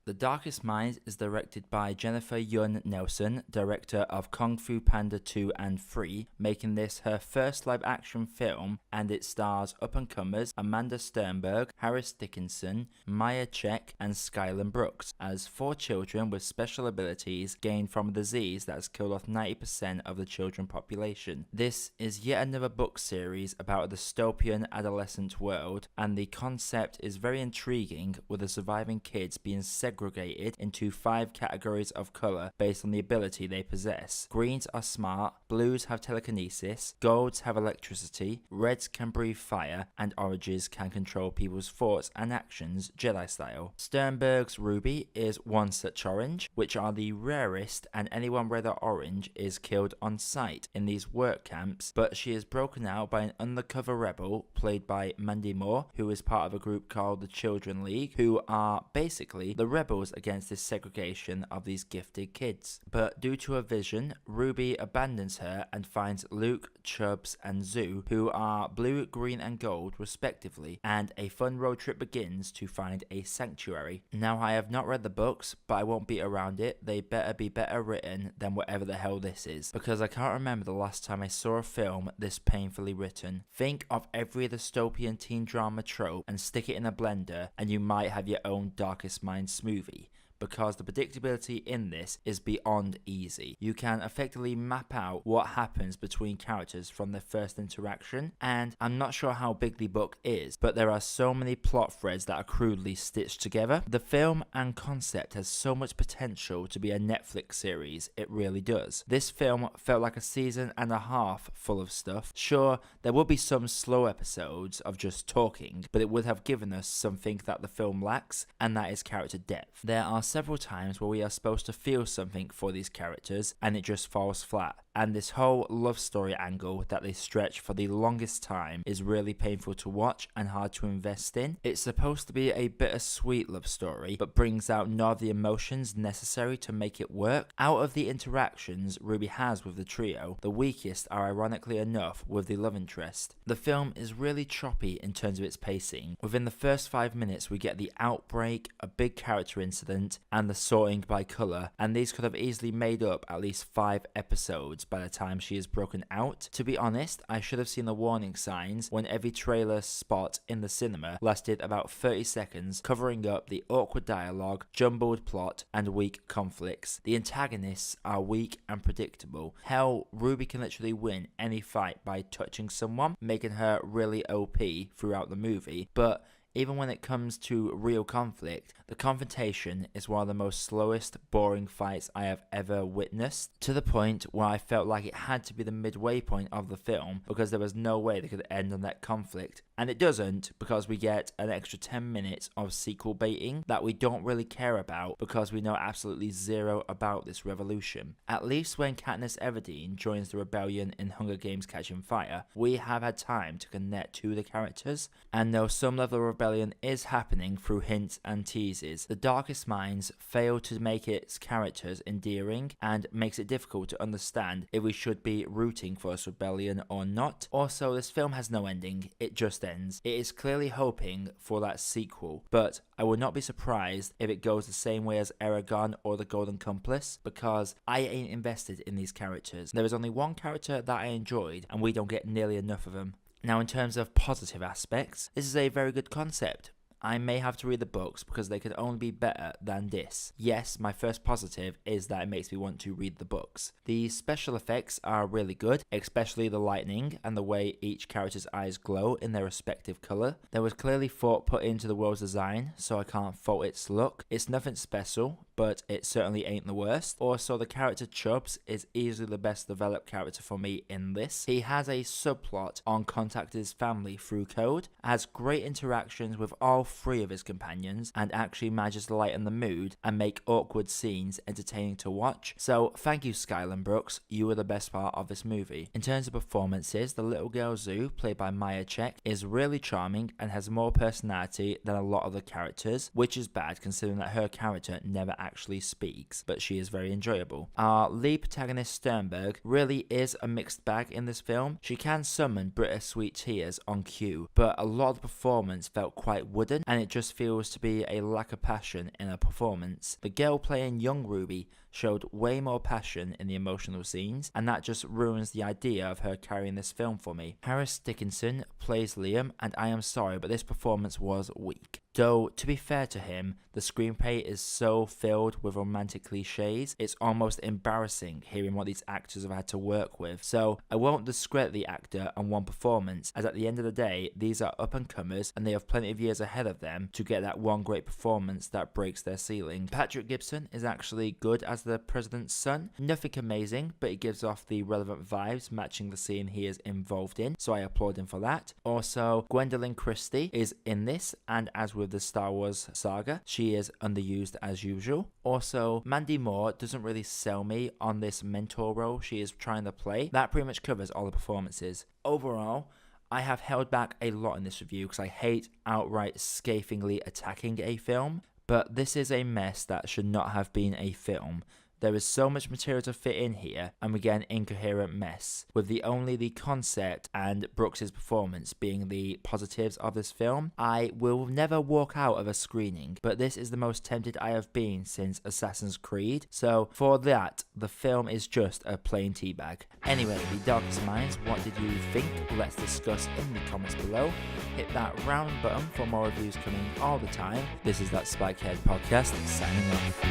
The Darkest Minds is directed by Jennifer Yun Nelson, director of Kung Fu Panda 2 and 3, making this her first live-action film, and it stars up-and-comers Amanda Sternberg, Harris Dickinson, Miya Cech, and Skylan Brooks, as 4 children with special abilities gained from a disease that has killed off 90% of the children population. This is yet another book series about a dystopian adolescent world, and the concept is very intriguing, with the surviving kids being segregated into 5 categories of colour based on the ability they possess. Greens are smart, blues have telekinesis, golds have electricity, reds can breathe fire, and oranges can control people's thoughts and actions Jedi style. Sternberg's Ruby is one such orange, which are the rarest, and anyone red or orange is killed on sight in these work camps, but she is broken out by an undercover rebel played by Mandy, who is part of a group called the Children League, who are basically the rebels against this segregation of these gifted kids. But due to a vision, Ruby abandons her and finds Luke, Chubbs, and Zoo, who are blue, green, and gold respectively, and a fun road trip begins to find a sanctuary. Now, I have not read the books, but I won't beat around it. They better be better written than whatever the hell this is, because I can't remember the last time I saw a film this painfully written. Think of every dystopian teen drama trope and stick it in a blender, and you might have your own Darkest Minds smoothie, because the predictability in this is beyond easy. You can effectively map out what happens between characters from their first interaction, and I'm not sure how big the book is, but there are so many plot threads that are crudely stitched together. The film and concept has so much potential to be a Netflix series, it really does. This film felt like a season and a half full of stuff. Sure, there will be some slow episodes of just talking, but it would have given us something that the film lacks, and that is character depth. There are several times where we are supposed to feel something for these characters, and it just falls flat. And this whole love story angle that they stretch for the longest time is really painful to watch and hard to invest in. It's supposed to be a bittersweet love story, but brings out none of the emotions necessary to make it work. Out of the interactions Ruby has with the trio, the weakest are ironically enough with the love interest. The film is really choppy in terms of its pacing. Within the first 5 minutes we get the outbreak, a big character incident, and the sorting by colour, and these could have easily made up at least 5 episodes by the time she is broken out. To be honest, I should have seen the warning signs when every trailer spot in the cinema lasted about 30 seconds, covering up the awkward dialogue, jumbled plot, and weak conflicts. The antagonists are weak and predictable. Hell, Ruby can literally win any fight by touching someone, making her really OP throughout the movie, but even when it comes to real conflict, the confrontation is one of the most slowest, boring fights I have ever witnessed, to the point where I felt like it had to be the midway point of the film, because there was no way they could end on that conflict. And it doesn't, because we get an extra 10 minutes of sequel baiting that we don't really care about, because we know absolutely zero about this revolution. At least when Katniss Everdeen joins the rebellion in Hunger Games Catching Fire, we have had time to connect to the characters, and though some level of rebellion is happening through hints and teases, the Darkest Minds fail to make its characters endearing, and makes it difficult to understand if we should be rooting for this rebellion or not. Also, this film has no ending, it just ends. It is clearly hoping for that sequel, but I would not be surprised if it goes the same way as Eragon or the Golden Compass, because I ain't invested in these characters. There is only one character that I enjoyed, and we don't get nearly enough of them. Now, in terms of positive aspects, this is a very good concept. I may have to read the books because they could only be better than this. Yes, my first positive is that it makes me want to read the books. The special effects are really good, especially the lightning and the way each character's eyes glow in their respective colour. There was clearly thought put into the world's design, so I can't fault its look. It's nothing special, but it certainly ain't the worst. Also, the character Chubbs is easily the best developed character for me in this. He has a subplot on contacting his family through code, has great interactions with all 3 of his companions, and actually manages to lighten the mood and make awkward scenes entertaining to watch. So thank you, Skylan Brooks, you were the best part of this movie. In terms of performances, the little girl Zoo, played by Miya Cech, is really charming and has more personality than a lot of the characters, which is bad considering that her character never actually speaks, but she is very enjoyable. Our lead protagonist Sternberg really is a mixed bag in this film. She can summon bittersweet tears on cue, but a lot of the performance felt quite wooden, and it just feels to be a lack of passion in her performance. The girl playing young Ruby showed way more passion in the emotional scenes, and that just ruins the idea of her carrying this film for me. Harris Dickinson plays Liam, and I am sorry, but this performance was weak. Though, to be fair to him, the screenplay is so filled with romantic cliches, it's almost embarrassing hearing what these actors have had to work with. So, I won't discredit the actor on one performance, as at the end of the day, these are up-and-comers, and they have plenty of years ahead of them to get that one great performance that breaks their ceiling. Patrick Gibson is actually good as the president's son. Nothing amazing, but he gives off the relevant vibes matching the scene he is involved in, so I applaud him for that. Also, Gwendolyn Christie is in this, and as with the Star Wars saga, she is underused as usual. Also, Mandy Moore doesn't really sell me on this mentor role she is trying to play. That pretty much covers all the performances. Overall, I have held back a lot in this review because I hate outright scathingly attacking a film, but this is a mess that should not have been a film. There is so much material to fit in here, and we get an incoherent mess, with only the concept and Brooks' performance being the positives of this film. I will never walk out of a screening, but this is the most tempted I have been since Assassin's Creed, so for that, the film is just a plain teabag. Anyway, the Darkest Minds, what did you think? Let's discuss in the comments below. Hit that round button for more reviews coming all the time. This is That Spikehead Podcast, signing off.